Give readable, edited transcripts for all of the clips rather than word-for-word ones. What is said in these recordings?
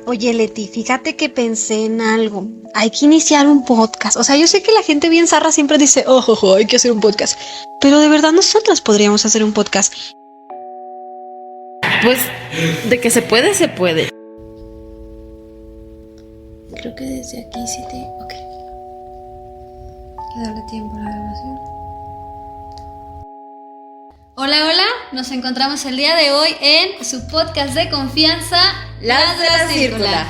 Oye, Leti, fíjate que pensé en algo. Hay que iniciar un podcast. O sea, yo sé que la gente bien zarra siempre dice, oh, hay que hacer un podcast. Pero de verdad nosotras podríamos hacer un podcast. Pues, de que se puede, se puede. Creo que desde aquí sí te... Ok. Hay que darle tiempo a la grabación. Hola, nos encontramos el día de hoy en su podcast de confianza, Las de la Círcula.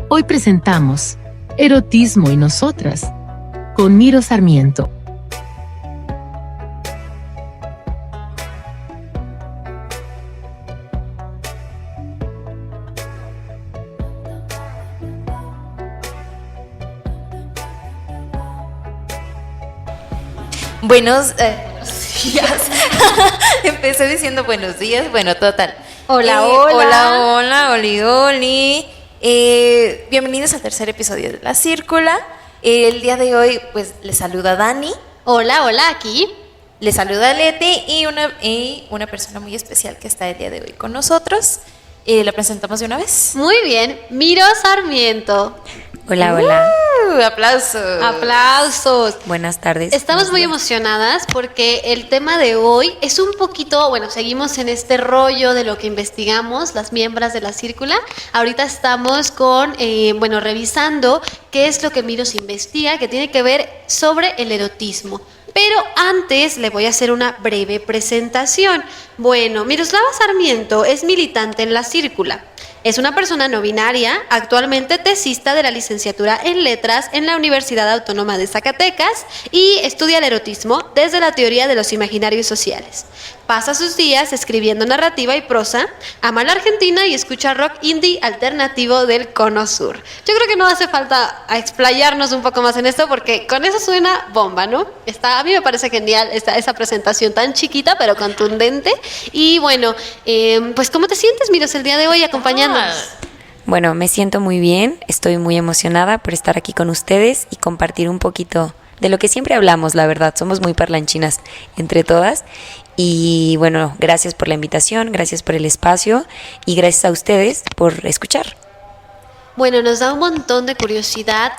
Hoy presentamos Erotismo y Nosotras, con Miro Sarmiento. Buenos días. Empecé diciendo buenos días. Bueno, total. Hola. Oli. Bienvenidos al tercer episodio de La Círcula. El día de hoy, pues, les saluda Dani. Hola, aquí. Les saluda Leti y una persona muy especial que está el día de hoy con nosotros. ¿La presentamos de una vez? Muy bien, Miro Sarmiento. Hola. Aplausos. Aplausos. Buenas tardes. Estamos muy emocionadas porque el tema de hoy es un poquito, bueno, seguimos en este rollo de lo que investigamos las miembros de la Círcula. Ahorita estamos con, revisando qué es lo que Miro se investiga, que tiene que ver sobre el erotismo. Pero antes le voy a hacer una breve presentación. Bueno, Miroslava Sarmiento es militante en la Círcula. Es una persona no binaria, actualmente tesista de la licenciatura en Letras en la Universidad Autónoma de Zacatecas y estudia el erotismo desde la teoría de los imaginarios sociales. Pasa sus días escribiendo narrativa y prosa, ama la Argentina y escucha rock indie alternativo del Cono Sur. Yo creo que no hace falta explayarnos un poco más en esto porque con eso suena bomba, ¿no? A mí me parece genial esa presentación tan chiquita pero contundente. Y bueno, pues ¿cómo te sientes, Miros, el día de hoy acompañándonos? Bueno, me siento muy bien, estoy muy emocionada por estar aquí con ustedes y compartir un poquito de lo que siempre hablamos, la verdad, somos muy parlanchinas entre todas. Y bueno, gracias por la invitación, gracias por el espacio y gracias a ustedes por escuchar. Bueno, nos da un montón de curiosidad.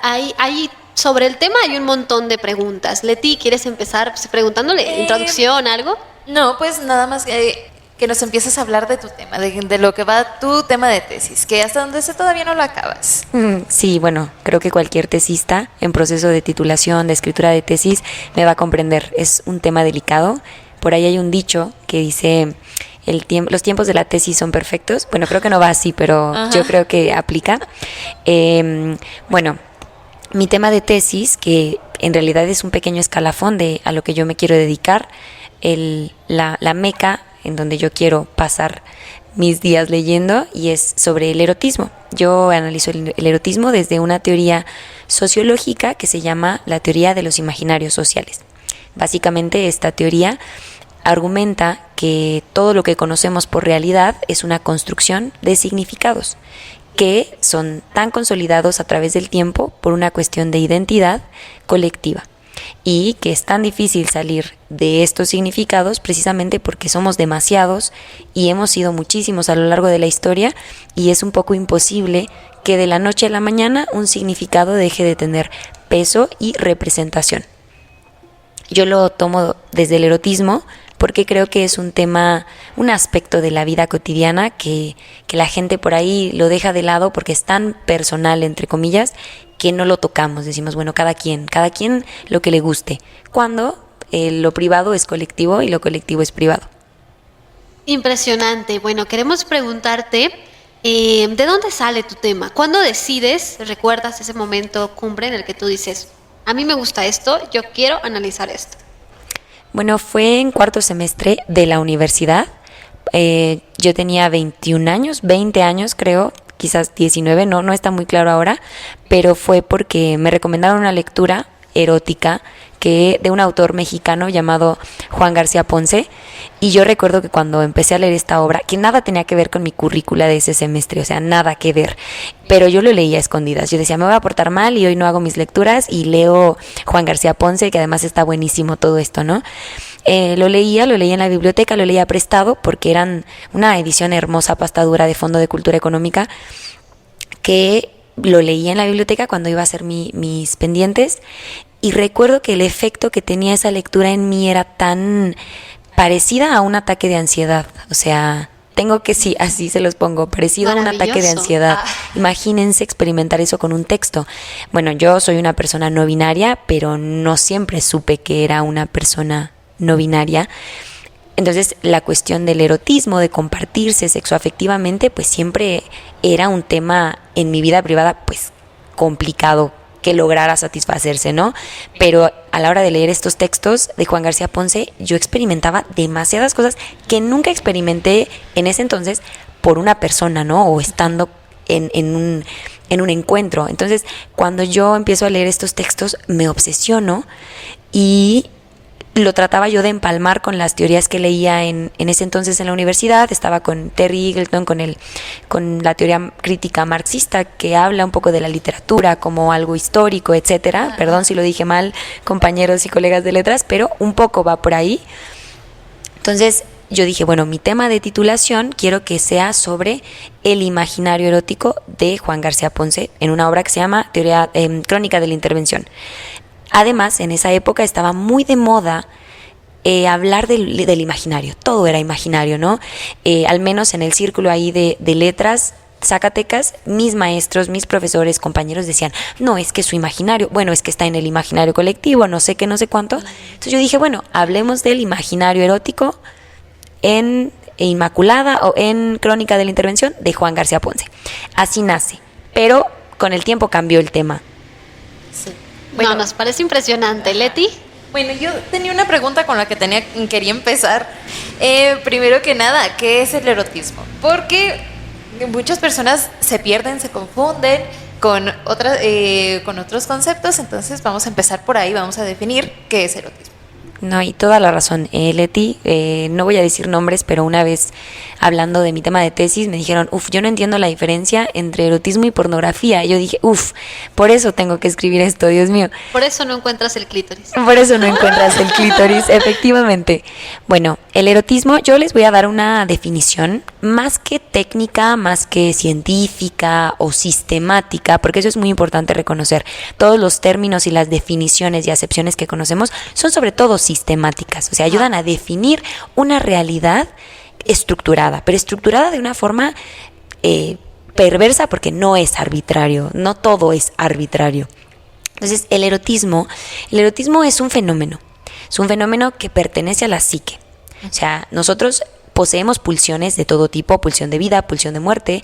Sobre el tema hay un montón de preguntas. Leti, ¿quieres empezar preguntándole introducción, algo? No, pues nada más que nos empieces a hablar de tu tema, de lo que va tu tema de tesis, que hasta donde sé todavía no lo acabas. Sí, bueno, creo que cualquier tesista en proceso de titulación, de escritura de tesis, me va a comprender. Es un tema delicado. Por ahí hay un dicho que dice, los tiempos de la tesis son perfectos. Bueno, creo que no va así, pero Yo creo que aplica. Bueno, mi tema de tesis, que en realidad es un pequeño escalafón a lo que yo me quiero dedicar, la meca en donde yo quiero pasar mis días leyendo, y es sobre el erotismo. Yo analizo el erotismo desde una teoría sociológica que se llama la teoría de los imaginarios sociales. Básicamente esta teoría argumenta que todo lo que conocemos por realidad es una construcción de significados que son tan consolidados a través del tiempo por una cuestión de identidad colectiva, y que es tan difícil salir de estos significados precisamente porque somos demasiados y hemos sido muchísimos a lo largo de la historia, y es un poco imposible que de la noche a la mañana un significado deje de tener peso y representación. Yo lo tomo desde el erotismo porque creo que es un tema, un aspecto de la vida cotidiana que la gente por ahí lo deja de lado porque es tan personal, entre comillas, que no lo tocamos. Decimos, bueno, cada quien lo que le guste, cuando lo privado es colectivo y lo colectivo es privado. Impresionante. Bueno, queremos preguntarte, ¿de dónde sale tu tema? ¿Cuándo decides, recuerdas ese momento cumbre en el que tú dices, a mí me gusta esto, yo quiero analizar esto? Bueno, fue en cuarto semestre de la universidad. Yo tenía 21 años, 20 años creo, quizás 19, no está muy claro ahora, pero fue porque me recomendaron una lectura erótica de un autor mexicano llamado Juan García Ponce. Y yo recuerdo que cuando empecé a leer esta obra, que nada tenía que ver con mi currícula de ese semestre, o sea, nada que ver, pero yo lo leía a escondidas. Yo decía, me voy a portar mal y hoy no hago mis lecturas y leo Juan García Ponce, que además está buenísimo todo esto, ¿no? Lo leía en la biblioteca, lo leía prestado porque eran una edición hermosa, pasta dura de Fondo de Cultura Económica, que lo leía en la biblioteca cuando iba a hacer mis pendientes. Y recuerdo que el efecto que tenía esa lectura en mí era tan parecida a un ataque de ansiedad. O sea, sí, así se los pongo, parecido a un ataque de ansiedad. Imagínense experimentar eso con un texto. Bueno, yo soy una persona no binaria, pero no siempre supe que era una persona no binaria. Entonces, la cuestión del erotismo, de compartirse sexoafectivamente, pues siempre era un tema en mi vida privada, pues complicado que lograra satisfacerse, ¿no? Pero a la hora de leer estos textos de Juan García Ponce, yo experimentaba demasiadas cosas que nunca experimenté en ese entonces por una persona, ¿no? O estando en un encuentro. Entonces, cuando yo empiezo a leer estos textos, me obsesiono y lo trataba yo de empalmar con las teorías que leía en ese entonces en la universidad. Estaba con Terry Eagleton, con la teoría crítica marxista, que habla un poco de la literatura como algo histórico, etcétera. Perdón si lo dije mal, compañeros y colegas de letras, pero un poco va por ahí. Entonces yo dije, bueno, mi tema de titulación quiero que sea sobre el imaginario erótico de Juan García Ponce, en una obra que se llama Crónica de la Intervención. Además, en esa época estaba muy de moda hablar del imaginario. Todo era imaginario, ¿no? Al menos en el círculo ahí de letras Zacatecas, mis maestros, mis profesores, compañeros decían, no, es que su imaginario, bueno, es que está en el imaginario colectivo, no sé qué, no sé cuánto. Entonces yo dije, bueno, hablemos del imaginario erótico en Inmaculada o en Crónica de la Intervención de Juan García Ponce. Así nace, pero con el tiempo cambió el tema. Sí. Bueno, Bueno, nos parece impresionante. Leti, bueno, yo tenía una pregunta con la que quería empezar. Primero que nada, ¿qué es el erotismo? Porque muchas personas se pierden, se confunden con otros conceptos, entonces vamos a empezar por ahí, vamos a definir qué es erotismo. No, y toda la razón, Leti, no voy a decir nombres, pero una vez hablando de mi tema de tesis me dijeron, yo no entiendo la diferencia entre erotismo y pornografía. Y yo dije, por eso tengo que escribir esto, Dios mío. por eso no encuentras el clítoris. Por eso no encuentras el clítoris, efectivamente. Bueno, el erotismo, yo les voy a dar una definición más que técnica, más que científica o sistemática, porque eso es muy importante reconocer. Todos los términos y las definiciones y acepciones que conocemos son sobre todo sistemáticas, o sea, ayudan a definir una realidad estructurada, pero estructurada de una forma perversa porque no es arbitrario, no todo es arbitrario. Entonces, el erotismo es un fenómeno que pertenece a la psique. O sea, nosotros poseemos pulsiones de todo tipo, pulsión de vida, pulsión de muerte,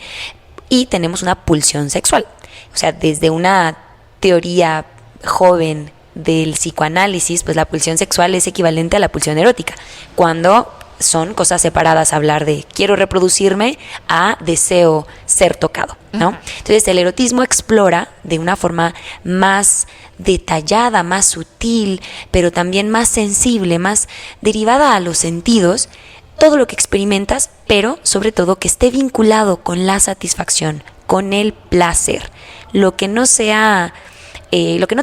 y tenemos una pulsión sexual. O sea, desde una teoría joven del psicoanálisis, pues la pulsión sexual es equivalente a la pulsión erótica, cuando son cosas separadas hablar de quiero reproducirme a deseo ser tocado, ¿no? Entonces el erotismo explora de una forma más detallada, más sutil, pero también más sensible, más derivada a los sentidos, todo lo que experimentas, pero sobre todo que esté vinculado con la satisfacción, con el placer, lo que no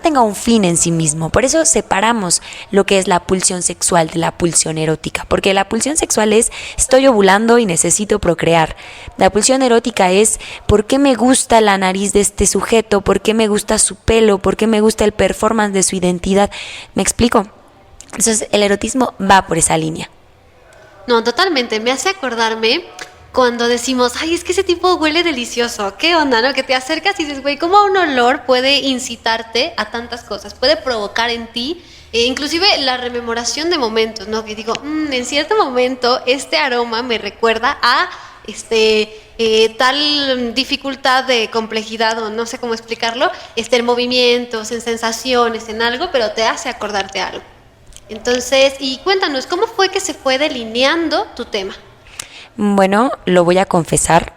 tenga un fin en sí mismo. Por eso separamos lo que es la pulsión sexual de la pulsión erótica, porque la pulsión sexual es estoy ovulando y necesito procrear. La pulsión erótica es ¿por qué me gusta la nariz de este sujeto? ¿Por qué me gusta su pelo? ¿Por qué me gusta el performance de su identidad? ¿Me explico? Entonces el erotismo va por esa línea. No, totalmente. Me hace acordarme cuando decimos, ay, es que ese tipo huele delicioso. ¿Qué onda, no? Que te acercas y dices, güey, ¿cómo un olor puede incitarte a tantas cosas? Puede provocar en ti, inclusive la rememoración de momentos, ¿no? Que digo, en cierto momento este aroma me recuerda a tal dificultad de complejidad, o no sé cómo explicarlo, en movimientos, en sensaciones, en algo, pero te hace acordarte algo. Entonces, y cuéntanos, ¿cómo fue que se fue delineando tu tema? Bueno, lo voy a confesar.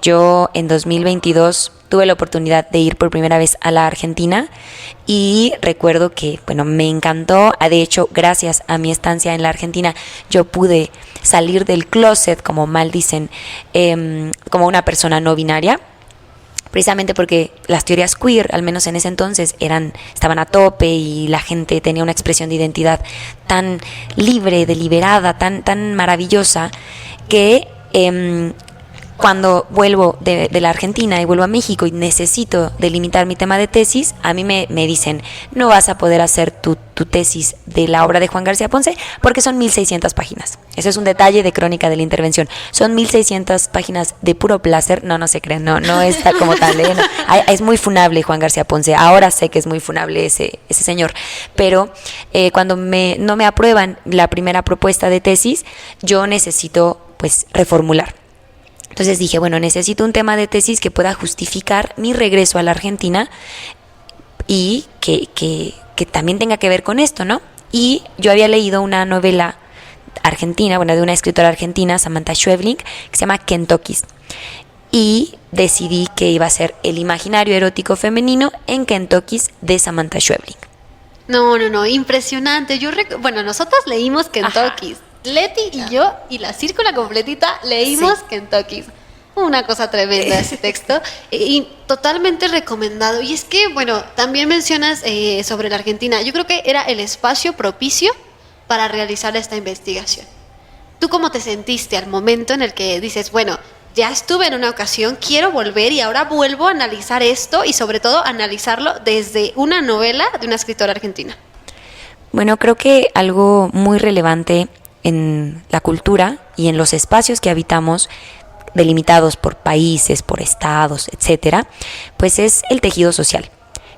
Yo en 2022 tuve la oportunidad de ir por primera vez a la Argentina y recuerdo que, bueno, me encantó. De hecho, gracias a mi estancia en la Argentina, yo pude salir del closet, como mal dicen, como una persona no binaria. Precisamente porque las teorías queer, al menos en ese entonces, estaban a tope y la gente tenía una expresión de identidad tan libre, deliberada, tan maravillosa, que cuando vuelvo de la Argentina y vuelvo a México y necesito delimitar mi tema de tesis, a mí me dicen, no vas a poder hacer tu tesis de la obra de Juan García Ponce porque son 1600 páginas. Ese es un detalle de crónica de la intervención. Son 1600 páginas de puro placer. No se crean, no está como tal. No. Es muy funable Juan García Ponce. Ahora sé que es muy funable ese señor. Pero cuando no me aprueban la primera propuesta de tesis, yo necesito pues reformular. Entonces dije, bueno, necesito un tema de tesis que pueda justificar mi regreso a la Argentina y que también tenga que ver con esto, ¿no? Y yo había leído una novela argentina, bueno, de una escritora argentina, Samantha Schweblin, que se llama Kentuckys. Y decidí que iba a ser el imaginario erótico femenino en Kentuckys de Samantha Schweblin. No, impresionante. Bueno, nosotras leímos Kentuckys. Leti y yo y la círcula completita leímos Kentuckys. Una cosa tremenda ese texto y totalmente recomendado. Y es que, bueno, también mencionas sobre la Argentina. Yo creo que era el espacio propicio para realizar esta investigación. ¿Tú cómo te sentiste al momento en el que dices, bueno, ya estuve en una ocasión, quiero volver y ahora vuelvo a analizar esto y sobre todo analizarlo desde una novela de una escritora argentina? Bueno, creo que algo muy relevante en la cultura y en los espacios que habitamos, delimitados por países, por estados, etcétera, pues es el tejido social.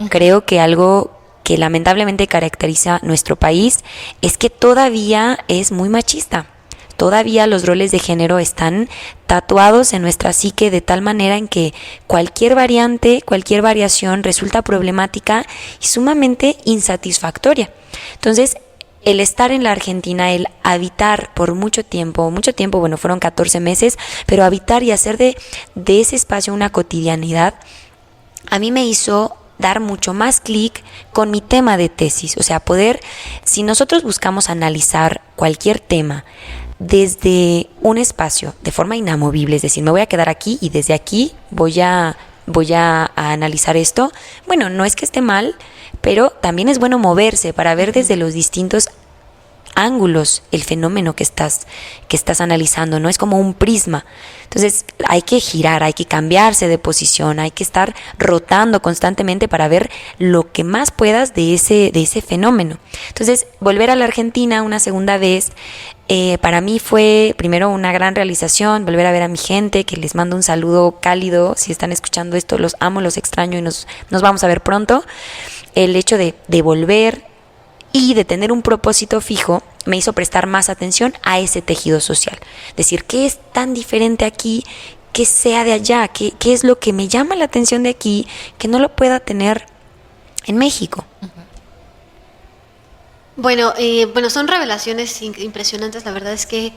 Creo que algo que lamentablemente caracteriza nuestro país es que todavía es muy machista. Todavía los roles de género están tatuados en nuestra psique de tal manera en que cualquier variante, cualquier variación resulta problemática y sumamente insatisfactoria. Entonces, el estar en la Argentina, el habitar por mucho tiempo, bueno, fueron 14 meses, pero habitar y hacer de ese espacio una cotidianidad, a mí me hizo dar mucho más clic con mi tema de tesis. O sea, si nosotros buscamos analizar cualquier tema desde un espacio de forma inamovible, es decir, me voy a quedar aquí y desde aquí voy a analizar esto, bueno, no es que esté mal, pero también es bueno moverse para ver desde los distintos ángulos el fenómeno que estás analizando, no es como un prisma. Entonces hay que girar, hay que cambiarse de posición, hay que estar rotando constantemente para ver lo que más puedas de ese fenómeno. Entonces, volver a la Argentina una segunda vez, para mí fue primero una gran realización, volver a ver a mi gente, que les mando un saludo cálido. Si están escuchando esto, los amo, los extraño y nos vamos a ver pronto. El hecho de volver y de tener un propósito fijo me hizo prestar más atención a ese tejido social. Decir, ¿qué es tan diferente aquí que sea de allá? ¿Qué es lo que me llama la atención de aquí que no lo pueda tener en México? Bueno, son revelaciones impresionantes. La verdad es que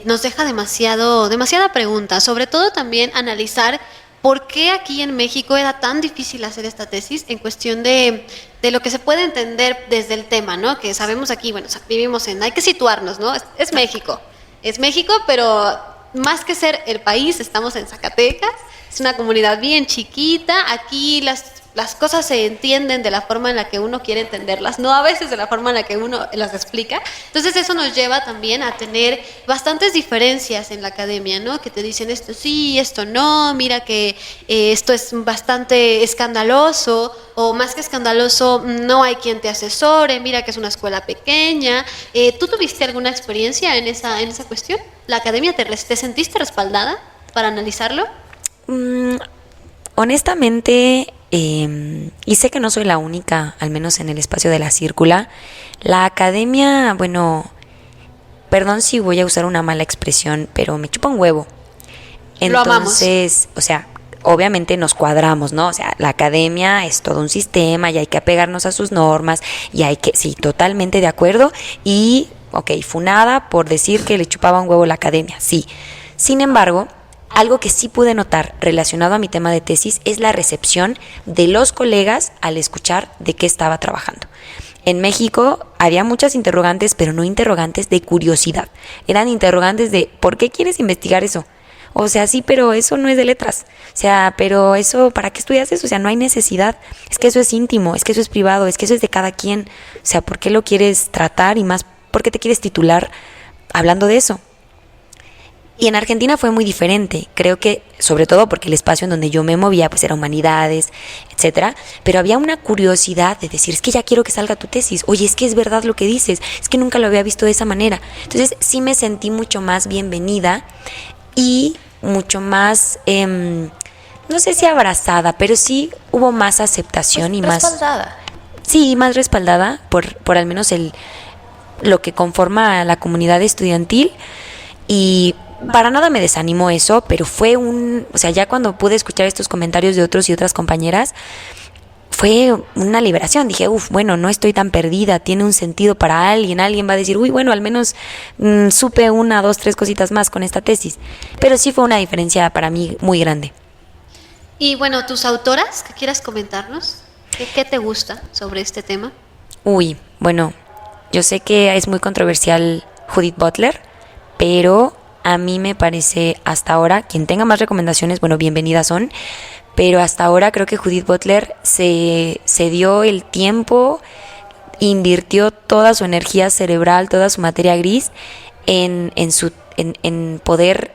nos deja demasiada pregunta. Sobre todo también analizar por qué aquí en México era tan difícil hacer esta tesis en cuestión de lo que se puede entender desde el tema, ¿no? Que sabemos aquí, bueno, vivimos hay que situarnos, ¿no? Es México. Es México, pero más que ser el país, estamos en Zacatecas. Es una comunidad bien chiquita. Aquí las cosas se entienden de la forma en la que uno quiere entenderlas, no a veces de la forma en la que uno las explica. Entonces eso nos lleva también a tener bastantes diferencias en la academia, ¿no? Que te dicen esto sí, esto no, mira que esto es bastante escandaloso, o más que escandaloso, no hay quien te asesore, mira que es una escuela pequeña. ¿Tú tuviste alguna experiencia en esa cuestión? ¿La academia te sentiste respaldada para analizarlo? Honestamente, y sé que no soy la única, al menos en el espacio de la círcula, la academia, bueno, perdón si voy a usar una mala expresión, pero me chupa un huevo. Entonces, o sea, obviamente nos cuadramos, ¿no? O sea, la academia es todo un sistema y hay que apegarnos a sus normas y sí, totalmente de acuerdo. Y, funada por decir que le chupaba un huevo la academia, sí. Sin embargo, algo que sí pude notar relacionado a mi tema de tesis es la recepción de los colegas al escuchar de qué estaba trabajando. En México había muchas interrogantes, pero no interrogantes de curiosidad. Eran interrogantes de ¿por qué quieres investigar eso? O sea, sí, pero eso no es de letras. O sea, pero eso, ¿para qué estudias eso? O sea, no hay necesidad. Es que eso es íntimo, es que eso es privado, es que eso es de cada quien. O sea, ¿por qué lo quieres tratar? Y más, ¿por qué te quieres titular hablando de eso? Y en Argentina fue muy diferente, creo que sobre todo porque el espacio en donde yo me movía pues era humanidades, etcétera, pero había una curiosidad de decir, es que ya quiero que salga tu tesis, oye, es que es verdad lo que dices, es que nunca lo había visto de esa manera. Entonces sí me sentí mucho más bienvenida y mucho más, no sé si abrazada, pero sí hubo más aceptación Pues, y más... respaldada. Sí, más respaldada por al menos lo que conforma a la comunidad estudiantil. Y para nada me desanimó eso, pero fue o sea, ya cuando pude escuchar estos comentarios de otros y otras compañeras, fue una liberación. Dije, bueno, no estoy tan perdida, tiene un sentido para alguien va a decir, bueno, al menos supe 1, 2, 3 cositas más con esta tesis. Pero sí fue una diferencia para mí muy grande. Y bueno, tus autoras, ¿qué quieras comentarnos? ¿Qué te gusta sobre este tema? Bueno, yo sé que es muy controversial Judith Butler, pero a mí me parece hasta ahora, quien tenga más recomendaciones, bueno, bienvenidas son, pero hasta ahora creo que Judith Butler se dio el tiempo, invirtió toda su energía cerebral, toda su materia gris en poder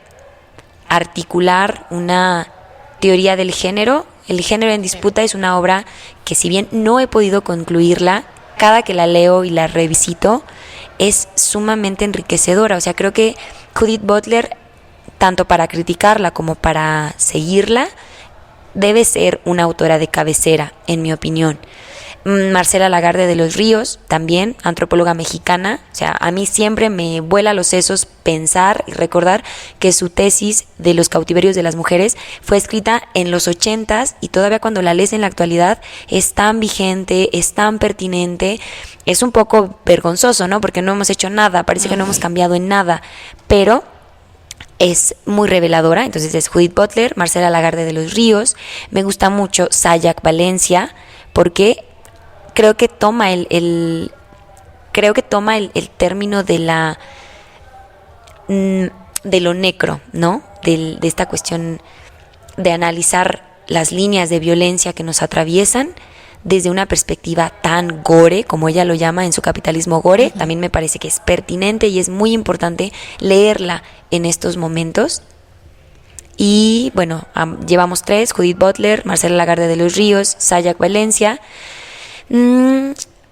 articular una teoría del género. El género en disputa es una obra que, si bien no he podido concluirla, cada que la leo y la revisito es sumamente enriquecedora. O sea, creo que Judith Butler, tanto para criticarla como para seguirla, debe ser una autora de cabecera, en mi opinión. Marcela Lagarde de los Ríos, también antropóloga mexicana. O sea, a mí siempre me vuela los sesos pensar y recordar que su tesis de los cautiverios de las mujeres fue escrita en los 80s y todavía cuando la lees en la actualidad es tan vigente, es tan pertinente. Es un poco vergonzoso, ¿no? Porque no hemos hecho nada, parece que no hemos cambiado en nada, pero es muy reveladora. Entonces es Judith Butler, Marcela Lagarde de los Ríos. Me gusta mucho Sayak Valencia porque creo que toma el término de lo necro, ¿no? De esta cuestión de analizar las líneas de violencia que nos atraviesan desde una perspectiva tan gore, como ella lo llama en su Capitalismo Gore. También me parece que es pertinente y es muy importante leerla en estos momentos. Y bueno, llevamos 3, Judith Butler, Marcela Lagarde de los Ríos, Sayak Valencia.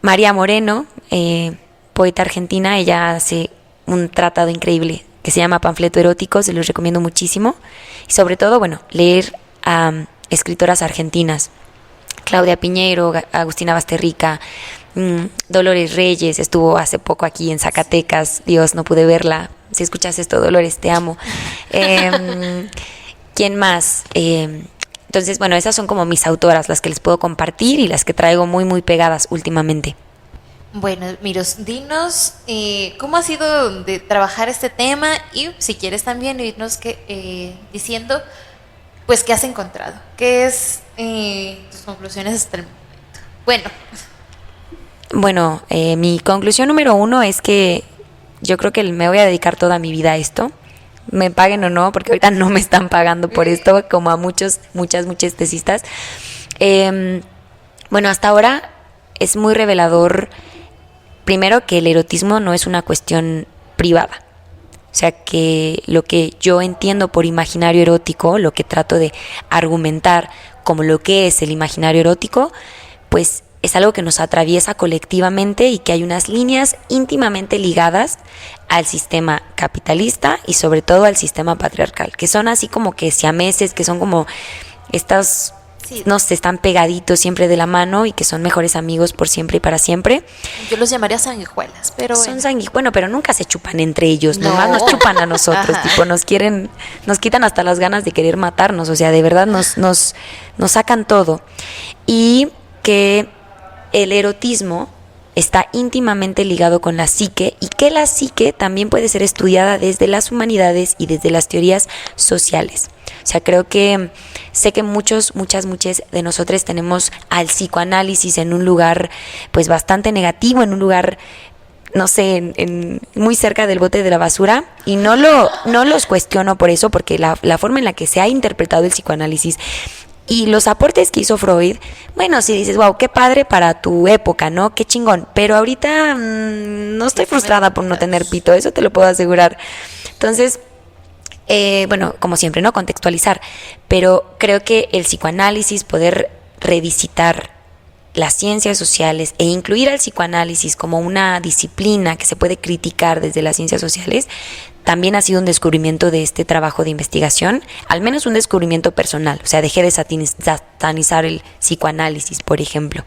María Moreno, poeta argentina, ella hace un tratado increíble que se llama Panfleto Erótico, se los recomiendo muchísimo. Y sobre todo, bueno, leer a escritoras argentinas, Claudia Piñero, Agustina Basterrica, Dolores Reyes, estuvo hace poco aquí en Zacatecas, Dios, no pude verla. Si escuchas esto, Dolores, te amo. ¿Quién más? Entonces, bueno, esas son como mis autoras, las que les puedo compartir y las que traigo muy, muy pegadas últimamente. Bueno, Miros, dinos cómo ha sido de trabajar este tema y si quieres también irnos diciendo, pues, qué has encontrado, qué es tus conclusiones hasta el momento. Bueno, mi conclusión número 1 es que yo creo que me voy a dedicar toda mi vida a esto. Me paguen o no, porque ahorita no me están pagando por esto, como a muchas tesistas. Bueno, hasta ahora es muy revelador, primero, que el erotismo no es una cuestión privada. O sea, que lo que yo entiendo por imaginario erótico, lo que trato de argumentar como lo que es el imaginario erótico, pues es algo que nos atraviesa colectivamente y que hay unas líneas íntimamente ligadas al sistema capitalista y sobre todo al sistema patriarcal, que son así como que siameses, que son como estas, no sé, están pegaditos siempre de la mano y que son mejores amigos por siempre y para siempre. Yo los llamaría sanguijuelas, pero son bueno, pero nunca se chupan entre ellos, no. Nomás nos chupan a nosotros, tipo nos quitan hasta las ganas de querer matarnos, o sea, de verdad nos sacan todo. Y que el erotismo está íntimamente ligado con la psique y que la psique también puede ser estudiada desde las humanidades y desde las teorías sociales. O sea, creo que sé que muchas de nosotros tenemos al psicoanálisis en un lugar pues bastante negativo, en un lugar, no sé, muy cerca del bote de la basura, y no los cuestiono por eso, porque la forma en la que se ha interpretado el psicoanálisis y los aportes que hizo Freud, bueno, si dices, wow, qué padre para tu época, ¿no? Qué chingón. Pero ahorita no estoy frustrada por no tener pito, eso te lo puedo asegurar. Entonces, bueno, como siempre, ¿no? Contextualizar. Pero creo que el psicoanálisis, poder revisitar las ciencias sociales e incluir al psicoanálisis como una disciplina que se puede criticar desde las ciencias sociales, también ha sido un descubrimiento de este trabajo de investigación, al menos un descubrimiento personal. O sea, dejé de satanizar el psicoanálisis, por ejemplo.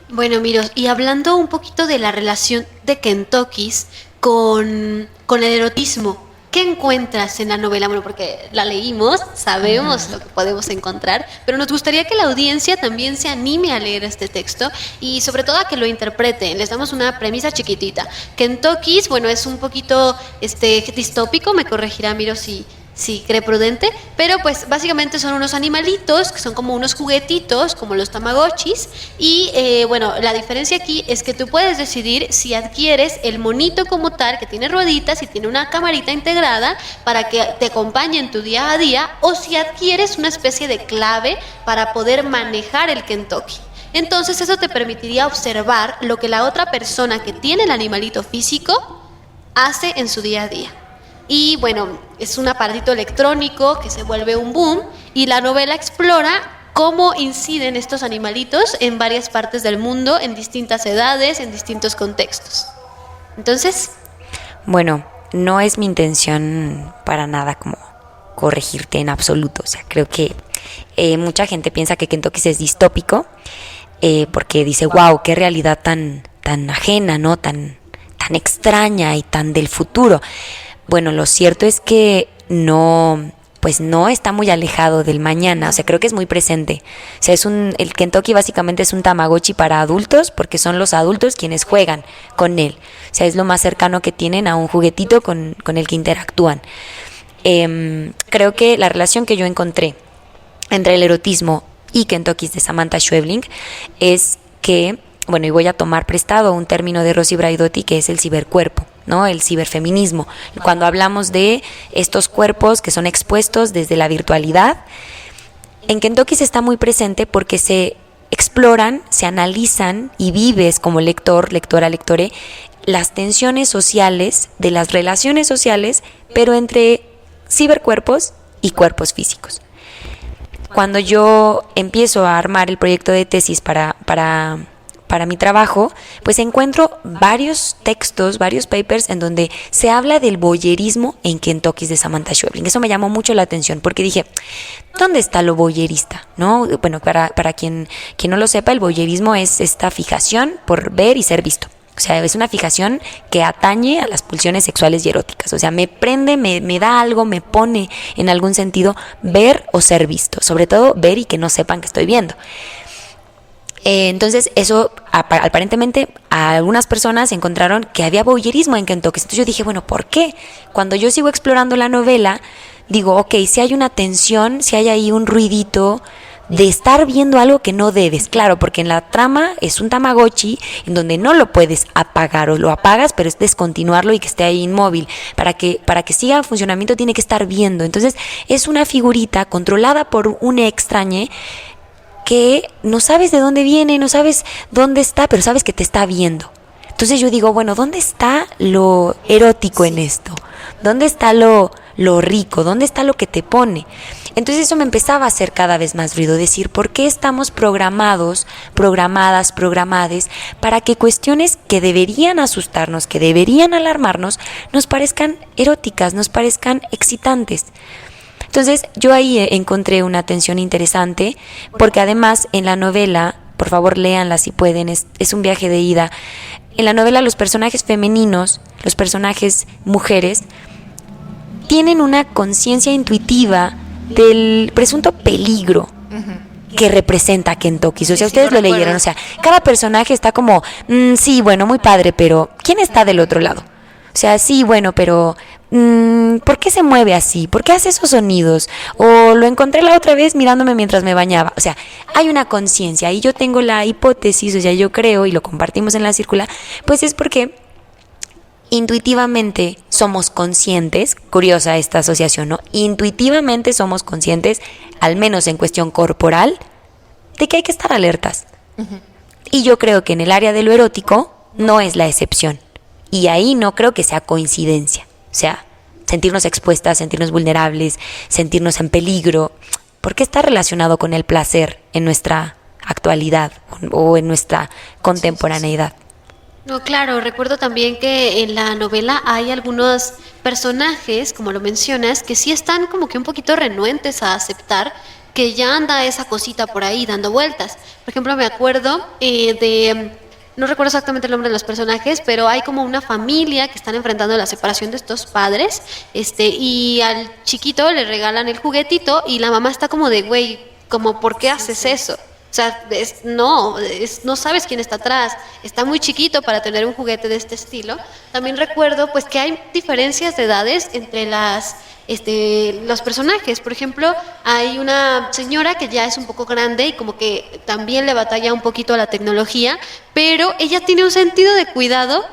Bueno, Miros, y hablando un poquito de la relación de Kentuckys con el erotismo, ¿qué encuentras en la novela? Bueno, porque la leímos, sabemos lo que podemos encontrar, pero nos gustaría que la audiencia también se anime a leer este texto y sobre todo a que lo interpreten. Les damos una premisa chiquitita. Kentuckys, bueno, es un poquito distópico, me corregirá Miro si cree prudente, pero pues básicamente son unos animalitos que son como unos juguetitos, como los tamagotchis, y bueno, la diferencia aquí es que tú puedes decidir si adquieres el monito como tal, que tiene rueditas y tiene una camarita integrada para que te acompañe en tu día a día, o si adquieres una especie de clave para poder manejar el Kentucky. Entonces eso te permitiría observar lo que la otra persona que tiene el animalito físico hace en su día a día. Y bueno, es un aparatito electrónico que se vuelve un boom, y la novela explora cómo inciden estos animalitos en varias partes del mundo, en distintas edades, en distintos contextos. Entonces, bueno, no es mi intención para nada como corregirte en absoluto. O sea, creo que mucha gente piensa que Kentucky es distópico porque dice, wow, qué realidad tan ajena, ¿no? Tan extraña y tan del futuro. Bueno, lo cierto es que no está muy alejado del mañana. O sea, creo que es muy presente. O sea, el Kentucky básicamente es un Tamagotchi para adultos, porque son los adultos quienes juegan con él. O sea, es lo más cercano que tienen a un juguetito con el que interactúan. Creo que la relación que yo encontré entre el erotismo y Kentucky de Samantha Schweblin es que, bueno, y voy a tomar prestado un término de Rosy Braidotti, que es el cibercuerpo, ¿no? El ciberfeminismo. Cuando hablamos de estos cuerpos que son expuestos desde la virtualidad, en Kentucky se está muy presente porque se exploran, se analizan y vives como lector, lectora, lectore, las tensiones sociales de las relaciones sociales, pero entre cibercuerpos y cuerpos físicos. Cuando yo empiezo a armar el proyecto de tesis para mi trabajo, pues encuentro varios textos, varios papers en donde se habla del voyerismo en Kentucky de Samantha Schweblin. Eso me llamó mucho la atención porque dije, ¿dónde está lo voyerista? ¿No? Bueno, para quien no lo sepa, el voyerismo es esta fijación por ver y ser visto. O sea, es una fijación que atañe a las pulsiones sexuales y eróticas. O sea, me prende, me da algo, me pone en algún sentido ver o ser visto. Sobre todo ver y que no sepan que estoy viendo. Entonces eso aparentemente a algunas personas encontraron que había voyerismo en Kentucky. Entonces yo dije, bueno, ¿por qué? Cuando yo sigo explorando la novela, digo, ok, si hay una tensión, si hay ahí un ruidito de estar viendo algo que no debes. Claro, porque en la trama es un Tamagotchi en donde no lo puedes apagar, o lo apagas, pero es descontinuarlo y que esté ahí inmóvil. Para que siga en funcionamiento tiene que estar viendo. Entonces es una figurita controlada por un extrañe que no sabes de dónde viene, no sabes dónde está, pero sabes que te está viendo. Entonces yo digo, bueno, ¿dónde está lo erótico en esto? ¿Dónde está lo rico? ¿Dónde está lo que te pone? Entonces eso me empezaba a hacer cada vez más ruido, decir, ¿por qué estamos programados, programadas, programades para que cuestiones que deberían asustarnos, que deberían alarmarnos, nos parezcan eróticas, nos parezcan excitantes? Entonces yo ahí encontré una tensión interesante, porque además en la novela, por favor léanla si pueden, es un viaje de ida. En la novela los personajes femeninos, los personajes mujeres, tienen una conciencia intuitiva del presunto peligro que representa a Kentucky. O sea, Sí, ustedes lo lo recuerdo. leyeron, o sea, cada personaje está como, sí, bueno, muy padre, pero ¿quién está del otro lado? O sea, sí, bueno, pero ¿por qué se mueve así? ¿Por qué hace esos sonidos? O lo encontré la otra vez mirándome mientras me bañaba. O sea, hay una conciencia y yo tengo la hipótesis, o sea, yo creo, y lo compartimos en la círcula, pues es porque intuitivamente somos conscientes, curiosa esta asociación, ¿no? Intuitivamente somos conscientes, al menos en cuestión corporal, de que hay que estar alertas. Y yo creo que en el área de lo erótico no es la excepción. Y ahí no creo que sea coincidencia. O sea, sentirnos expuestas, sentirnos vulnerables, sentirnos en peligro, porque está relacionado con el placer en nuestra actualidad o en nuestra contemporaneidad. No, claro, recuerdo también que en la novela hay algunos personajes, como lo mencionas, que sí están como que un poquito renuentes a aceptar que ya anda esa cosita por ahí dando vueltas. Por ejemplo, me acuerdo no recuerdo exactamente el nombre de los personajes, pero hay como una familia que están enfrentando la separación de estos padres, y al chiquito le regalan el juguetito y la mamá está como de, güey, como, ¿por qué haces eso? O sea, no sabes quién está atrás, está muy chiquito para tener un juguete de este estilo. También recuerdo pues que hay diferencias de edades entre los personajes. Por ejemplo, hay una señora que ya es un poco grande y como que también le batalla un poquito a la tecnología, pero ella tiene un sentido de cuidado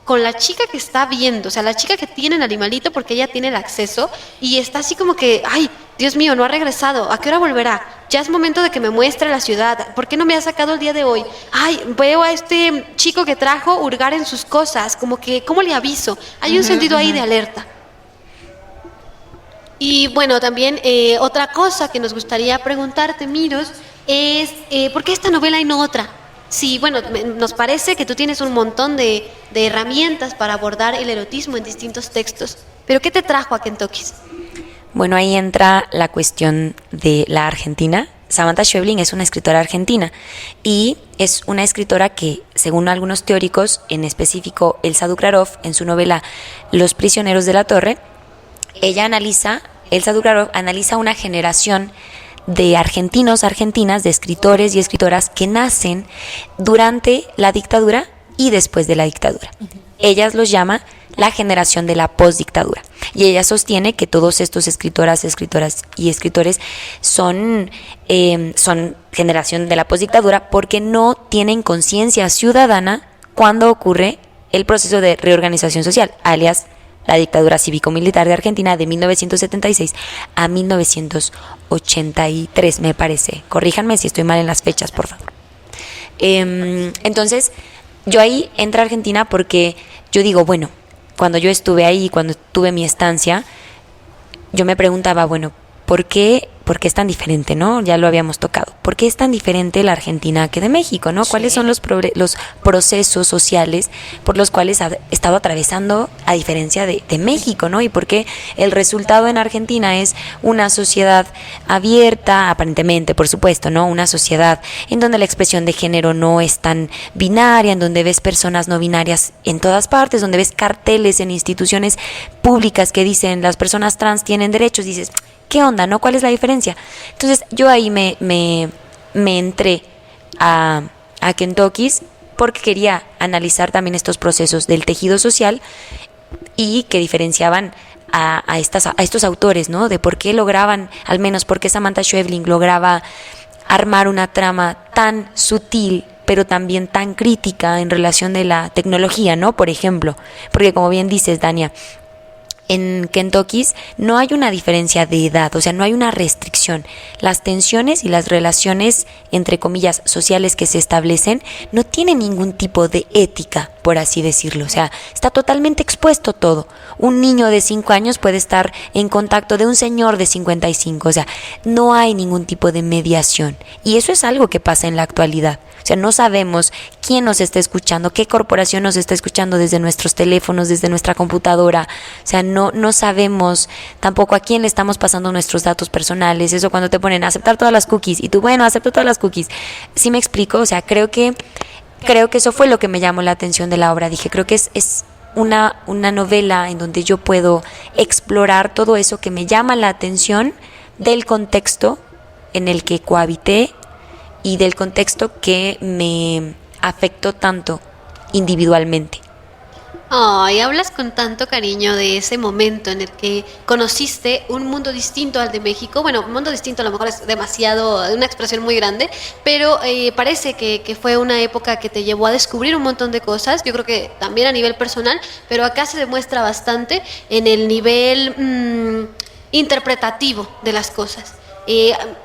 con la chica que está viendo, o sea, la chica que tiene el animalito porque ella tiene el acceso y está así como que, ay, Dios mío, no ha regresado, ¿a qué hora volverá? Ya es momento de que me muestre la ciudad, ¿por qué no me ha sacado el día de hoy? Ay, veo a este chico que trajo hurgar en sus cosas, como que, ¿cómo le aviso? Hay un sentido ahí de alerta. Y bueno, también otra cosa que nos gustaría preguntarte, Miros, es ¿por qué esta novela y no otra? Sí, bueno, nos parece que tú tienes un montón de herramientas para abordar el erotismo en distintos textos, pero ¿qué te trajo a Kentucky? Bueno, ahí entra la cuestión de la Argentina. Samantha Schweblin es una escritora argentina y es una escritora que, según algunos teóricos, en específico Elsa Duklarov, en su novela Los prisioneros de la torre, Elsa Duklarov analiza una generación de argentinos, argentinas, de escritores y escritoras que nacen durante la dictadura y después de la dictadura. Ellas los llama la generación de la postdictadura. Y ella sostiene que todos estos escritoras y escritores son generación de la postdictadura porque no tienen conciencia ciudadana cuando ocurre el proceso de reorganización social, alias la dictadura cívico-militar de Argentina de 1976 a 1983, me parece. Corríjanme si estoy mal en las fechas, por favor. Entonces, yo ahí entro a Argentina porque yo digo, bueno, cuando yo estuve ahí, cuando tuve mi estancia, yo me preguntaba, bueno, ¿por qué es tan diferente, no? Ya lo habíamos tocado. ¿Por qué es tan diferente la Argentina que de México, no? Sí. ¿Cuáles son los procesos sociales por los cuales ha estado atravesando a diferencia de México, no? Y por qué el resultado en Argentina es una sociedad abierta, aparentemente, por supuesto, ¿no? Una sociedad en donde la expresión de género no es tan binaria, en donde ves personas no binarias en todas partes, donde ves carteles en instituciones públicas que dicen las personas trans tienen derechos, dices, ¿qué onda, no? ¿Cuál es la diferencia? Entonces yo ahí me entré a Kentucky porque quería analizar también estos procesos del tejido social y que diferenciaban a estos autores, ¿no? De por qué lograban, al menos por qué Samantha Schweblin lograba armar una trama tan sutil pero también tan crítica en relación de la tecnología, ¿no? Por ejemplo, porque como bien dices, Dania, en Kentucky no hay una diferencia de edad, o sea, no hay una restricción. Las tensiones y las relaciones, entre comillas, sociales que se establecen no tienen ningún tipo de ética, por así decirlo. O sea, está totalmente expuesto todo. Un niño de 5 años puede estar en contacto de un señor de 55. O sea, no hay ningún tipo de mediación. Y eso es algo que pasa en la actualidad. O sea, no sabemos quién nos está escuchando, qué corporación nos está escuchando desde nuestros teléfonos, desde nuestra computadora. O sea, no sabemos tampoco a quién le estamos pasando nuestros datos personales. Eso cuando te ponen a aceptar todas las cookies y tú, bueno, acepto todas las cookies. ¿Sí me explico? O sea, creo que eso fue lo que me llamó la atención de la obra. Dije, creo que es una novela en donde yo puedo explorar todo eso que me llama la atención del contexto en el que cohabité y del contexto que me afectó tanto individualmente. Ay, hablas con tanto cariño de ese momento en el que conociste un mundo distinto al de México. Bueno, un mundo distinto a lo mejor es demasiado, una expresión muy grande, pero parece que fue una época que te llevó a descubrir un montón de cosas. Yo creo que también a nivel personal, pero acá se demuestra bastante en el nivel interpretativo de las cosas.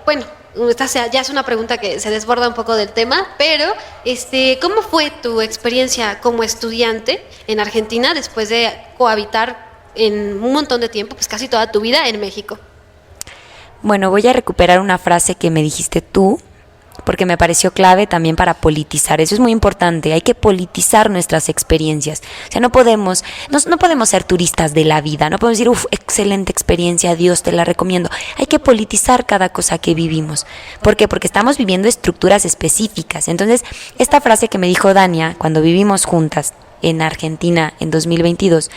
Bueno, esta ya es una pregunta que se desborda un poco del tema, pero ¿cómo fue tu experiencia como estudiante en Argentina después de cohabitar en un montón de tiempo, pues casi toda tu vida en México? Bueno, voy a recuperar una frase que me dijiste tú, porque me pareció clave también para politizar. Eso es muy importante, hay que politizar nuestras experiencias. O sea, no podemos ser turistas de la vida, no podemos decir, excelente experiencia, Dios te la recomiendo. Hay que politizar cada cosa que vivimos. ¿Por qué? Porque estamos viviendo estructuras específicas. Entonces, esta frase que me dijo Dania cuando vivimos juntas en Argentina en 2023,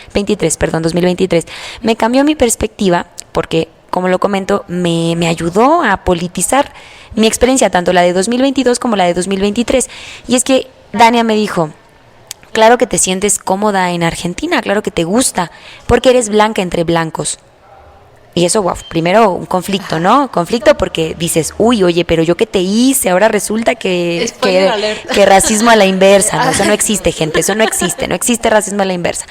me cambió mi perspectiva porque, como lo comento, me ayudó a politizar mi experiencia, tanto la de 2022 como la de 2023. Y es que Dania me dijo, claro que te sientes cómoda en Argentina, claro que te gusta, porque eres blanca entre blancos. Y eso, wow, primero un conflicto, ¿no? Conflicto porque dices, oye, pero yo qué te hice, ahora resulta que racismo a la inversa. No, eso no existe, gente, eso no existe racismo a la inversa.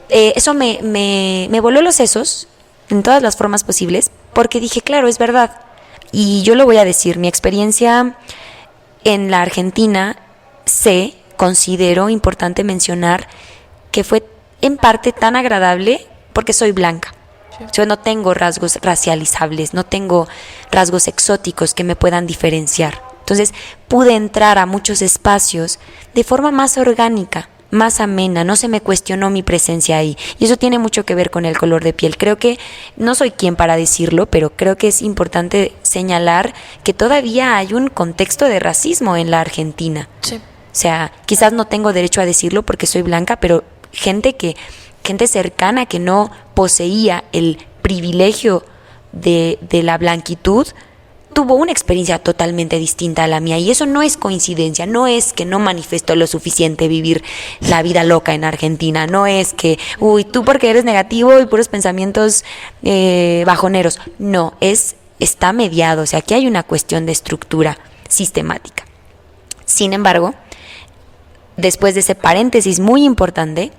Eso me voló los sesos en todas las formas posibles, porque dije, claro, es verdad. Y yo lo voy a decir, mi experiencia en la Argentina, considero importante mencionar que fue en parte tan agradable porque soy blanca. Yo no tengo rasgos racializables, no tengo rasgos exóticos que me puedan diferenciar. Entonces pude entrar a muchos espacios de forma más orgánica, más amena, no se me cuestionó mi presencia ahí. Y eso tiene mucho que ver con el color de piel. Creo que, no soy quien para decirlo, pero creo que es importante señalar que todavía hay un contexto de racismo en la Argentina. Sí. O sea, quizás no tengo derecho a decirlo porque soy blanca, pero gente cercana que no poseía el privilegio de la blanquitud, tuvo una experiencia totalmente distinta a la mía, y eso no es coincidencia, no es que no manifestó lo suficiente vivir la vida loca en Argentina, no es que, tú porque eres negativo y puros pensamientos bajoneros, no, está mediado, o sea, aquí hay una cuestión de estructura sistemática. Sin embargo, después de ese paréntesis muy importante,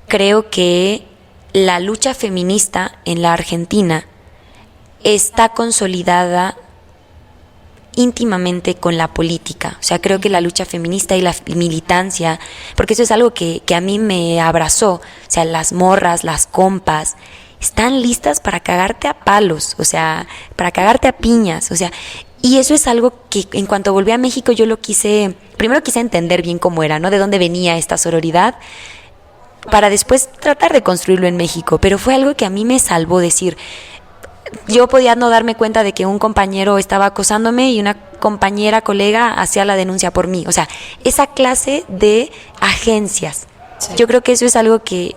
creo que la lucha feminista en la Argentina está consolidada íntimamente con la política. O sea, creo que la lucha feminista y la militancia, porque eso es algo que a mí me abrazó, o sea, las morras, las compas, están listas para cagarte a palos, o sea, para cagarte a piñas, o sea, y eso es algo que en cuanto volví a México yo primero quise entender bien cómo era, ¿no? De dónde venía esta sororidad, para después tratar de construirlo en México, pero fue algo que a mí me salvó. Decir, yo podía no darme cuenta de que un compañero estaba acosándome y una colega hacía la denuncia por mí. O sea, esa clase de agencias. Sí. Yo creo que eso es algo que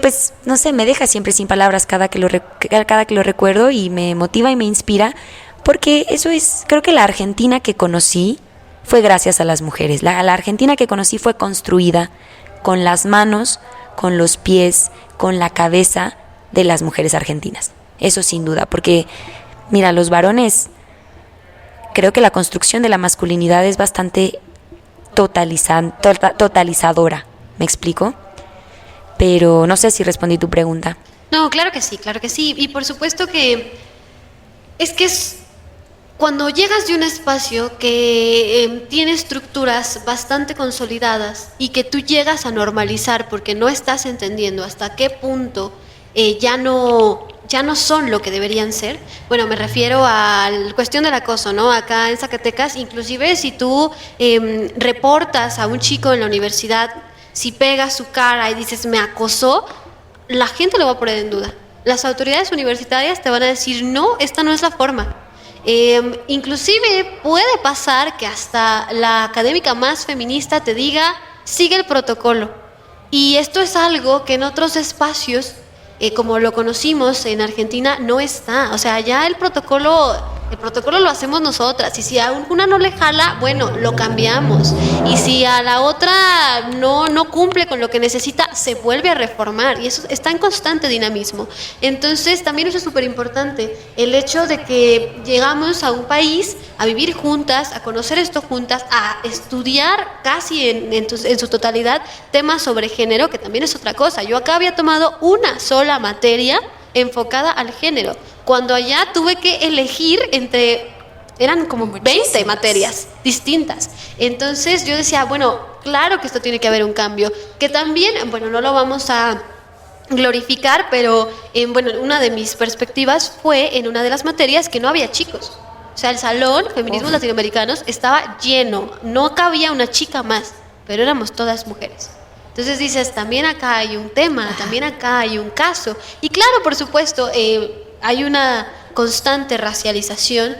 pues, no sé, me deja siempre sin palabras cada que lo recuerdo, y me motiva y me inspira, porque eso es, creo que la Argentina que conocí fue gracias a las mujeres. La Argentina que conocí fue construida con las manos, con los pies, con la cabeza de las mujeres argentinas. Eso sin duda, porque mira, los varones, creo que la construcción de la masculinidad es bastante totalizadora. ¿Me explico? Pero no sé si respondí tu pregunta. No, claro que sí. Y por supuesto que es cuando llegas de un espacio que tiene estructuras bastante consolidadas y que tú llegas a normalizar porque no estás entendiendo hasta qué punto ya no son lo que deberían ser. Bueno, me refiero a la cuestión del acoso, ¿no? Acá en Zacatecas, inclusive si tú reportas a un chico en la universidad, si pegas su cara y dices me acosó, la gente lo va a poner en duda. Las autoridades universitarias te van a decir no, esta no es la forma. Inclusive puede pasar que hasta la académica más feminista te diga sigue el protocolo, y esto es algo que en otros espacios como lo conocimos en Argentina no está. O sea, ya el protocolo El protocolo lo hacemos nosotras, y si a una no le jala, bueno, lo cambiamos. Y si a la otra no cumple con lo que necesita, se vuelve a reformar, y eso está en constante dinamismo. Entonces también eso es súper importante, el hecho de que llegamos a un país a vivir juntas, a conocer esto juntas, a estudiar casi en su totalidad temas sobre género, que también es otra cosa. Yo acá había tomado una sola materia enfocada al género, cuando allá tuve que elegir entre, eran como 20 materias distintas. Entonces yo decía, bueno, claro que esto tiene que haber un cambio, que también, bueno, no lo vamos a glorificar, pero bueno, una de mis perspectivas fue en una de las materias que no había chicos. O sea, el salón, feminismos latinoamericanos, estaba lleno, no cabía una chica más, pero éramos todas mujeres. Entonces dices, también acá hay un tema, también acá hay un caso. Y claro, por supuesto, hay una constante racialización,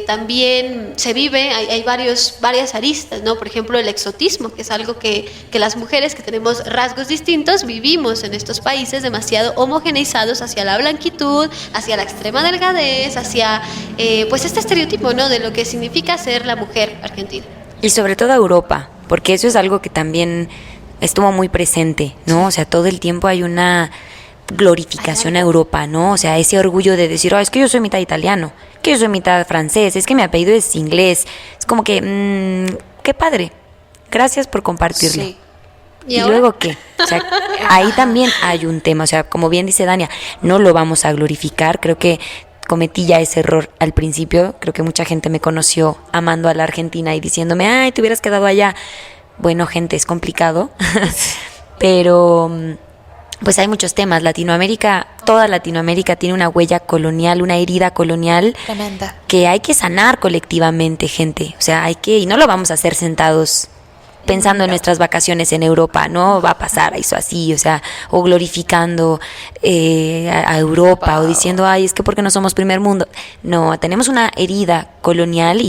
también se vive, hay varias aristas, ¿no? Por ejemplo, el exotismo, que es algo que las mujeres que tenemos rasgos distintos vivimos en estos países demasiado homogeneizados hacia la blanquitud, hacia la extrema delgadez, hacia pues este estereotipo, ¿no? De lo que significa ser la mujer argentina. Y sobre todo Europa, porque eso es algo que también estuvo muy presente, ¿no? O sea, todo el tiempo hay una glorificación a Europa, ¿no? O sea, ese orgullo de decir, es que yo soy mitad italiano, que yo soy mitad francés, es que mi apellido es inglés. Es como que, qué padre, gracias por compartirlo. Sí. ¿Y luego qué? O sea, ahí también hay un tema, o sea, como bien dice Dania, no lo vamos a glorificar. Creo que cometí ya ese error al principio. Creo que mucha gente me conoció amando a la Argentina y diciéndome, ay, te hubieras quedado allá. Bueno, gente, es complicado, pero pues hay muchos temas. Latinoamérica, toda Latinoamérica tiene una huella colonial, una herida colonial tremenda, que hay que sanar colectivamente, gente. O sea, y no lo vamos a hacer sentados pensando en nuestras vacaciones en Europa, no va a pasar eso así, o sea, o glorificando a Europa, o diciendo, ay, es que porque no somos primer mundo. No, tenemos una herida colonial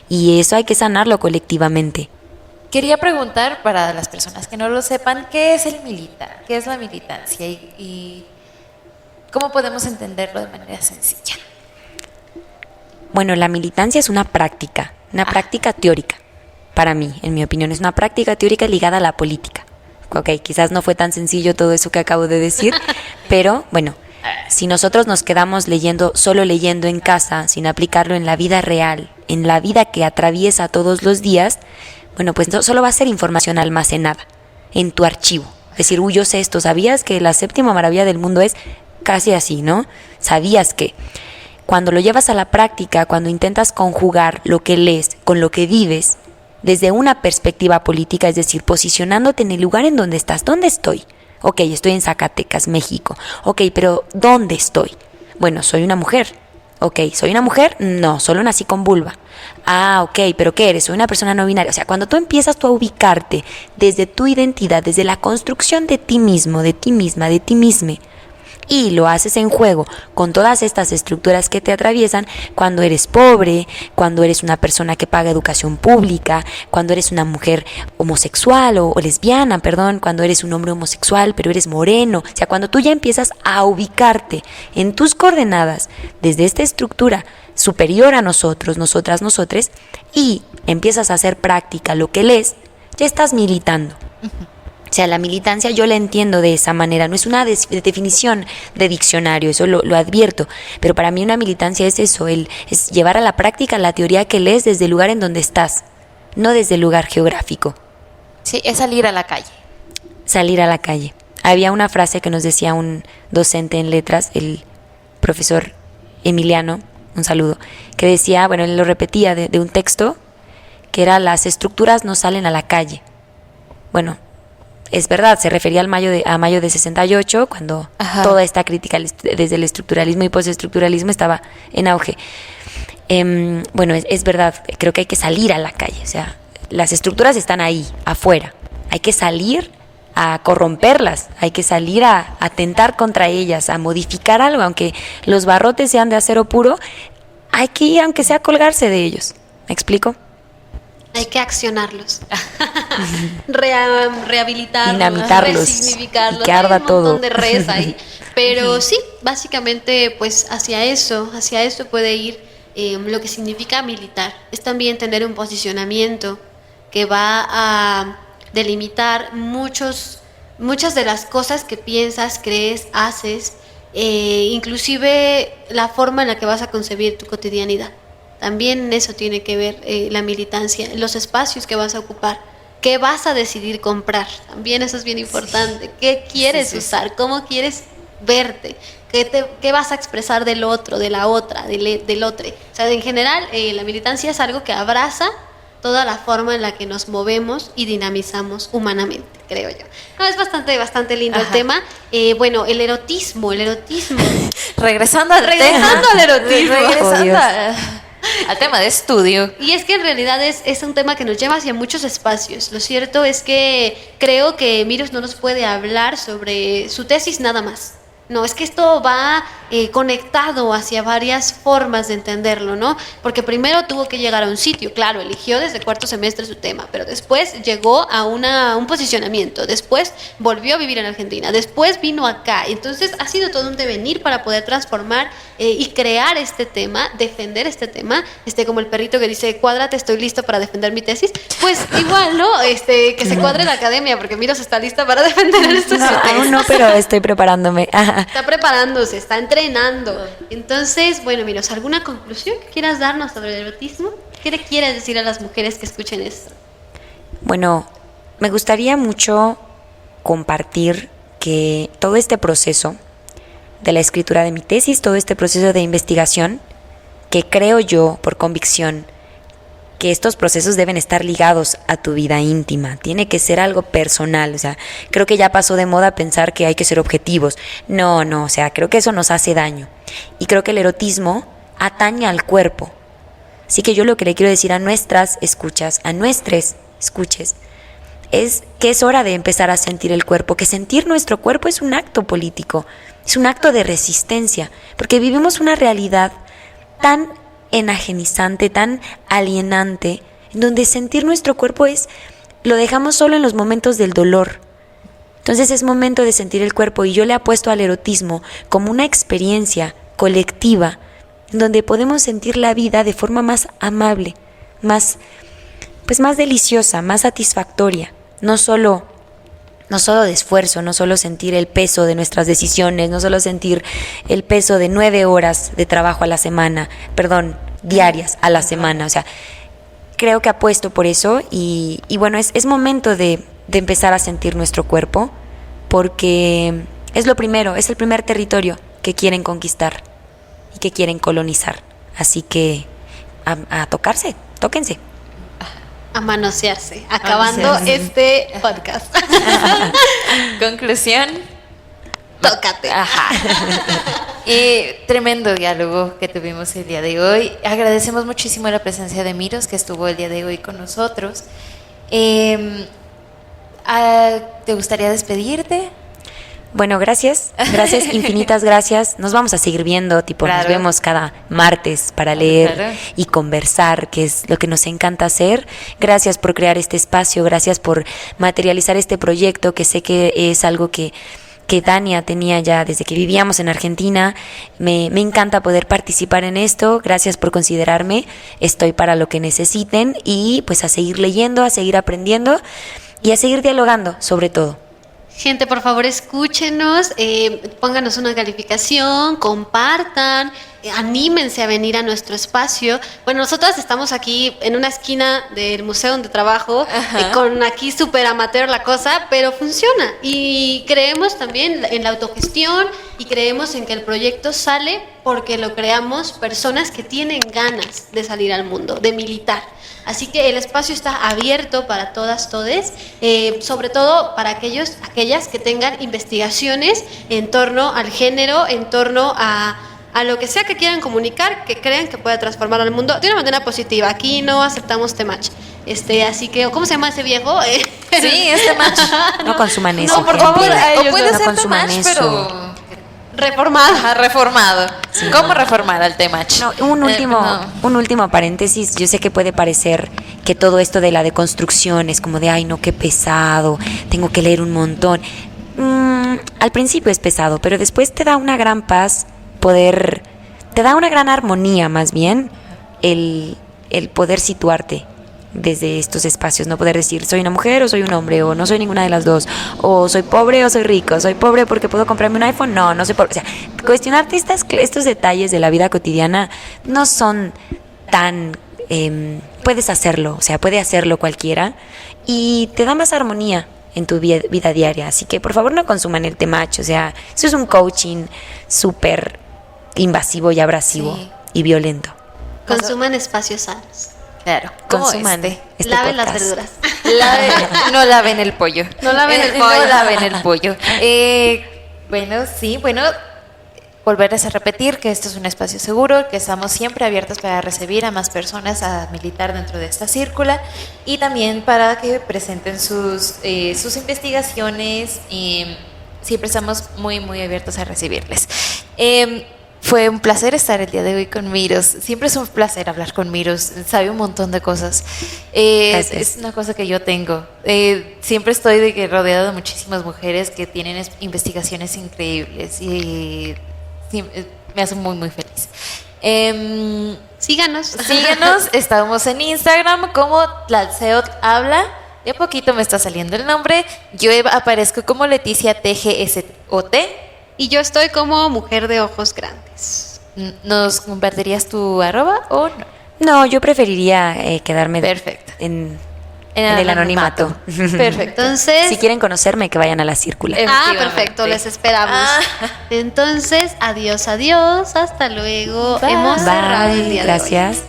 y eso hay que sanarlo colectivamente. Quería preguntar, para las personas que no lo sepan, ¿qué es el militar? ¿Qué es la militancia? ¿Y cómo podemos entenderlo de manera sencilla? Bueno, la militancia es una práctica teórica. Para mí, en mi opinión, es una práctica teórica ligada a la política. Ok, quizás no fue tan sencillo todo eso que acabo de decir, pero bueno, si nosotros nos quedamos solo leyendo en casa, sin aplicarlo en la vida real, en la vida que atraviesa todos los días, bueno, pues solo va a ser información almacenada en tu archivo. Es decir, yo sé esto, ¿sabías que la séptima maravilla del mundo es casi así, ¿no? ¿Sabías que? Cuando lo llevas a la práctica, cuando intentas conjugar lo que lees con lo que vives, desde una perspectiva política, es decir, posicionándote en el lugar en donde estás. ¿Dónde estoy? Ok, estoy en Zacatecas, México. Ok, pero ¿dónde estoy? Bueno, soy una mujer. Ok, ¿soy una mujer? No, solo nací con vulva. Ah, ok, ¿pero qué eres? Soy una persona no binaria. O sea, cuando tú empiezas a ubicarte desde tu identidad, desde la construcción de ti mismo, de ti misma, de ti misma, y lo haces en juego con todas estas estructuras que te atraviesan, cuando eres pobre, cuando eres una persona que paga educación pública, cuando eres una mujer homosexual o lesbiana, cuando eres un hombre homosexual pero eres moreno, o sea, cuando tú ya empiezas a ubicarte en tus coordenadas desde esta estructura superior a nosotros, nosotras, nosotres, y empiezas a hacer práctica lo que lees, ya estás militando. O sea, la militancia yo la entiendo de esa manera, no es una definición de diccionario, eso lo advierto, pero para mí una militancia es eso, es llevar a la práctica la teoría que lees desde el lugar en donde estás, no desde el lugar geográfico. Sí, es salir a la calle. Salir a la calle. Había una frase que nos decía un docente en letras, el profesor Emiliano, un saludo, que decía, bueno, él lo repetía de un texto, que era: las estructuras no salen a la calle. Bueno, es verdad, se refería a mayo de 68, cuando toda esta crítica desde el estructuralismo y postestructuralismo estaba en auge. Bueno, es verdad, creo que hay que salir a la calle, o sea, las estructuras están ahí, afuera, hay que salir a corromperlas, hay que salir a atentar contra ellas, a modificar algo, aunque los barrotes sean de acero puro, hay que ir, aunque sea, a colgarse de ellos. ¿Me explico? Hay que accionarlos, rehabilitarlos, dinamitarlos, resignificarlos, y que arda todo. Hay un montón de redes ahí, pero sí, básicamente pues hacia eso puede ir lo que significa militar. Es también tener un posicionamiento que va a delimitar muchas de las cosas que piensas, crees, haces, inclusive la forma en la que vas a concebir tu cotidianidad. También en eso tiene que ver la militancia, los espacios que vas a ocupar, qué vas a decidir comprar. También eso es bien importante. ¿Qué quieres usar? ¿Cómo quieres verte? ¿Qué vas a expresar del otro, de la otra, del otro? O sea, en general, la militancia es algo que abraza toda la forma en la que nos movemos y dinamizamos humanamente, creo yo. No, es bastante lindo el tema. Bueno, el erotismo. Regresando al erotismo. Al tema de estudio. Y es que en realidad es un tema que nos lleva hacia muchos espacios. Lo cierto es que creo que Miros no nos puede hablar sobre su tesis nada más. No, es que esto va conectado hacia varias formas de entenderlo, ¿no? Porque primero tuvo que llegar a un sitio, claro, eligió desde cuarto semestre su tema, pero después llegó a un posicionamiento, después volvió a vivir en Argentina, después vino acá. Entonces ha sido todo un devenir para poder transformar y crear este tema, defender este tema, como el perrito que dice, cuádrate, estoy listo para defender mi tesis. Pues igual, ¿no? Que se cuadre la academia, porque Miros está lista para defender esta No, aún no, pero estoy preparándome. Está preparándose, está entrenando. Entonces, bueno, Miros, ¿alguna conclusión que quieras darnos sobre el erotismo? ¿Qué le quieres decir a las mujeres que escuchen esto? Bueno, me gustaría mucho compartir que todo este proceso de la escritura de mi tesis, todo este proceso de investigación, que creo yo, por convicción, que estos procesos deben estar ligados a tu vida íntima, tiene que ser algo personal, o sea, creo que ya pasó de moda pensar que hay que ser objetivos, no, o sea, creo que eso nos hace daño, y creo que el erotismo atañe al cuerpo, así que yo lo que le quiero decir a nuestras escuchas, a nuestros escuches, es que es hora de empezar a sentir el cuerpo, que sentir nuestro cuerpo es un acto político, es un acto de resistencia, porque vivimos una realidad tan enajenizante, tan alienante, en donde sentir nuestro cuerpo lo dejamos solo en los momentos del dolor. Entonces es momento de sentir el cuerpo, y yo le apuesto al erotismo como una experiencia colectiva, en donde podemos sentir la vida de forma más amable, más deliciosa, más satisfactoria, no solo de esfuerzo, no solo sentir el peso de nuestras decisiones, no solo sentir el peso de 9 horas de trabajo a la semana, diarias a la semana, o sea, creo que apuesto por eso y bueno, es momento de empezar a sentir nuestro cuerpo, porque es lo primero, es el primer territorio que quieren conquistar y que quieren colonizar, así que a tocarse, tóquense. A manosearse, acabando este podcast. Conclusión. Tócate. Ajá. Tremendo diálogo que tuvimos el día de hoy. Agradecemos muchísimo la presencia de Miros, que estuvo el día de hoy con nosotros. ¿Te gustaría despedirte? Bueno, gracias, infinitas gracias. Nos vamos a seguir viendo, Claro. Nos vemos cada martes para leer Claro. y conversar, que es lo que nos encanta hacer. Gracias por crear este espacio, gracias por materializar este proyecto, que sé que es algo que Dania tenía ya desde que vivíamos en Argentina. Me encanta poder participar en esto. Gracias por considerarme. Estoy para lo que necesiten y pues a seguir leyendo, a seguir aprendiendo y a seguir dialogando sobre todo. Gente, por favor, escúchenos, pónganos una calificación, compartan, anímense a venir a nuestro espacio. Bueno, nosotras estamos aquí en una esquina del museo donde trabajo, con aquí súper amateur la cosa, pero funciona. Y creemos también en la autogestión y creemos en que el proyecto sale porque lo creamos personas que tienen ganas de salir al mundo, de militar. Así que el espacio está abierto para todas, todes, sobre todo para aquellas que tengan investigaciones en torno al género, en torno a lo que sea que quieran comunicar, que crean que pueda transformar al mundo de una manera positiva. Aquí no aceptamos temach. Así que, ¿cómo se llama ese viejo? Sí, temach. No consuman eso. No, por gente. favor, o puede no ser consuman temach, eso. pero Reformado. Ajá, reformado. Sí. ¿Cómo reformar al temach? No, un último paréntesis. Yo sé que puede parecer que todo esto de la deconstrucción es como de, ay no, qué pesado, tengo que leer un montón. Al principio es pesado, pero después te da una gran paz te da una gran armonía más bien, el poder situarte desde estos espacios, no poder decir soy una mujer o soy un hombre, o no soy ninguna de las dos, o soy pobre o soy rico, soy pobre porque puedo comprarme un iPhone, no soy pobre. O sea, cuestionarte estos detalles de la vida cotidiana no son tan... puedes hacerlo, o sea, puede hacerlo cualquiera y te da más armonía en tu vida diaria. Así que por favor no consuman el temacho, o sea, eso es un coaching súper invasivo y abrasivo y violento. Consuman espacios sanos. Claro, como Consuman este Laven las podcast. verduras. no laven el pollo. No laven el No pollo. laven el pollo. Bueno, volverles a repetir que esto es un espacio seguro, que estamos siempre abiertos para recibir a más personas a militar dentro de esta círcula y también para que presenten sus investigaciones. Siempre estamos muy, muy abiertos a recibirles. Fue un placer estar el día de hoy con Miros. Siempre es un placer hablar con Miros. Sabe un montón de cosas. Es una cosa que yo tengo. Siempre estoy rodeada de muchísimas mujeres que tienen investigaciones increíbles y me hace muy, muy feliz. Síganos. Síguenos. Estamos en Instagram como Tlalseot Habla. De a poquito me está saliendo el nombre. Yo aparezco como Leticia TGSOT. Y yo estoy como mujer de ojos grandes. ¿Nos compartirías tu arroba o no? No, yo preferiría quedarme Perfecto. en el anonimato. Perfecto. Entonces, Si quieren conocerme, que vayan a la círcula. perfecto, les esperamos. Entonces, adiós, hasta luego. Bye. Hemos cerrado el Bye, día de hoy. gracias.